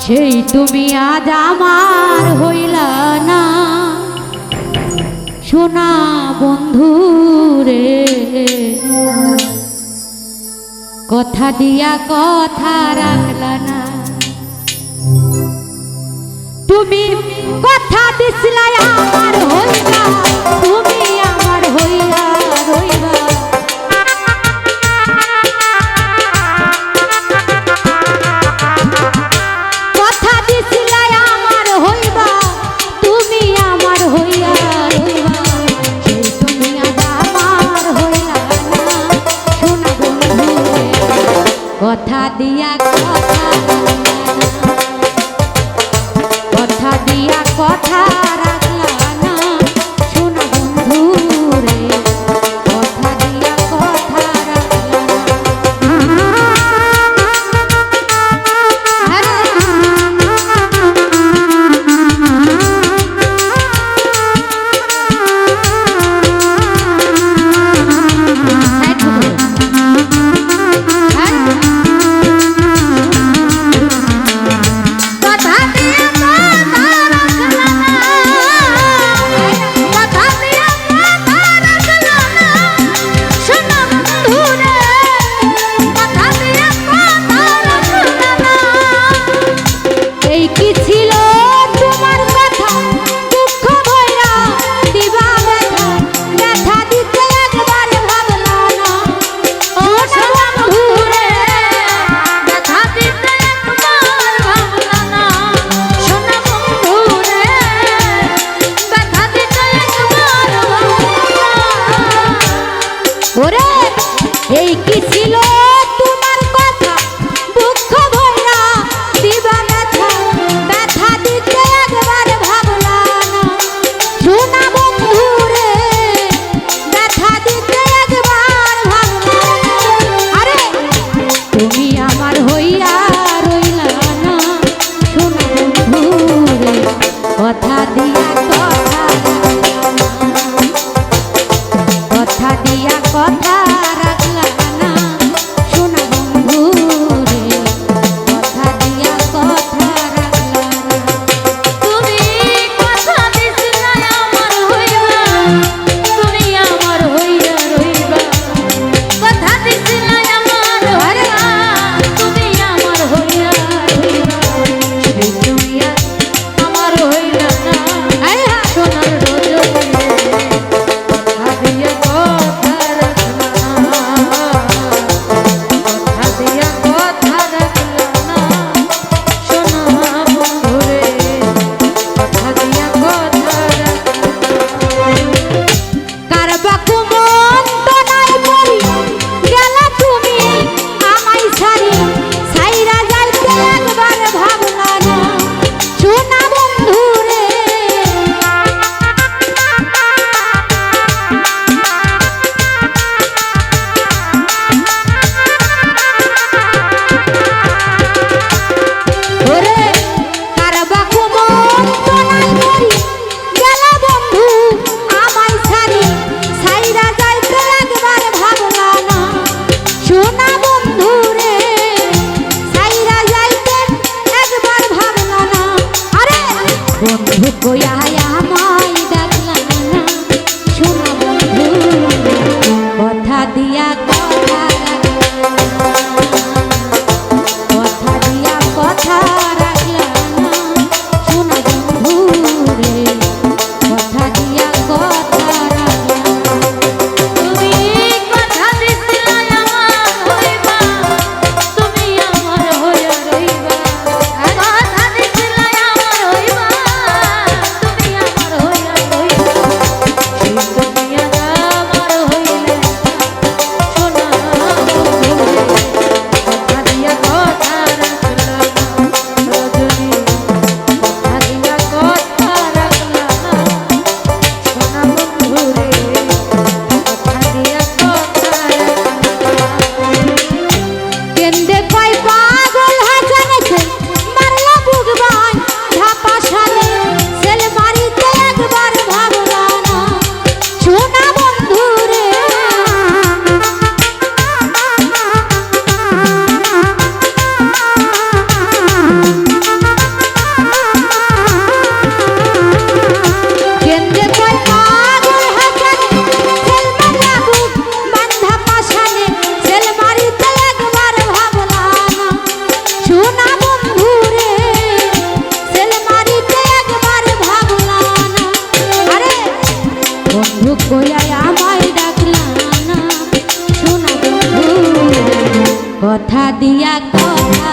সেই তুমি আজ আমার হইলা না সোনা বন্ধু রে, কথা দিয়া কথা রাখলা না। তুমি কথা দিছিলা আমার হইলা, তুমি আমার হইলা রইবা। কথা দিছিলা আমার হইবা, তুমি আমার হইয়া রইবা। সেই তুমি আজ আমার হইলা না সোনা বন্ধু রে, কথা দিয়া কথা কথা দিয়া কথা রাখলা না সোনা বন্ধু রে, কথা দিয়া কথা রাখলা না। এই কি ছিল তোমার কথা দুঃখ ভরা দিবা ব্যথা, ব্যথা দিতে একবার ভাবলা না সোনা বন্ধু রে, ব্যথা দিতে একবার ভাবলা না। আরে তুমি আমার হইয়া রইলা না সোনা বন্ধু রে, কথা দিয়া কথা কথা দিয়া কথা রাখলা না সোনা বন্ধু রে, কথা দিয়া কথা রাখলা না। তুমি কথা দিছিলা আমার হইবা, তুমি আমার হইয়া রইবা। কথা দিছিলা আমার হইবা, তুমি আমার হইয়া রইবা। সেই তুমি আমার হইলা না সোনার রজনী, কথা দিয়া কথা রাখলা না, কথা দিয়া কথা রাখলা না সোনা বন্ধু রে, কথা দিয়া কথা রাখলা না। কারবা কুমন তো নাই বলি গেলা তুমি আমায় ছাড়ি, ছাইরা যাইতে একবার ভাবলা না সোনা বন্ধু রে। ওরে কারবা কুমন তো নাই বলি গেলা বন্ধু আমায় ছাড়ি, ছাইরা যাইতে একবার ভাবলা না সোনা বন্ধু রে, ছাইরা যাইতে একবার ভাবলা না। আরে বন্ধু কইয়া আমায় ডাকলা না সোনা বন্ধু রে, কথা দিয়া কথা রাখলা না, কথা দিয়া কথা রাখলা না সোনা বন্ধু রে, কথা দিয়া কথা রাখলা না। তুমি কথা দিছিলা আমার হইবা, তুমি আমার হইয়া রইবা। কথা দিছিলা আমার হইবা, তুমি আমার হইয়া রইবা। সেই তুমি আজ আমার হইলে সোনা বন্ধু রে, কথা দিয়া কথা রাখলা না রজনী, কথা দিয়া কথা রাখলা না সোনা বন্ধু রে, কথা দিয়া কথা রাখলা না। কেন্দে কয় পাগল হাসান আছে মারলা বুকবাই ধাপা সালে, সেল মারিতে একবার ভাবলা না সোনা বন্ধু রে। কথা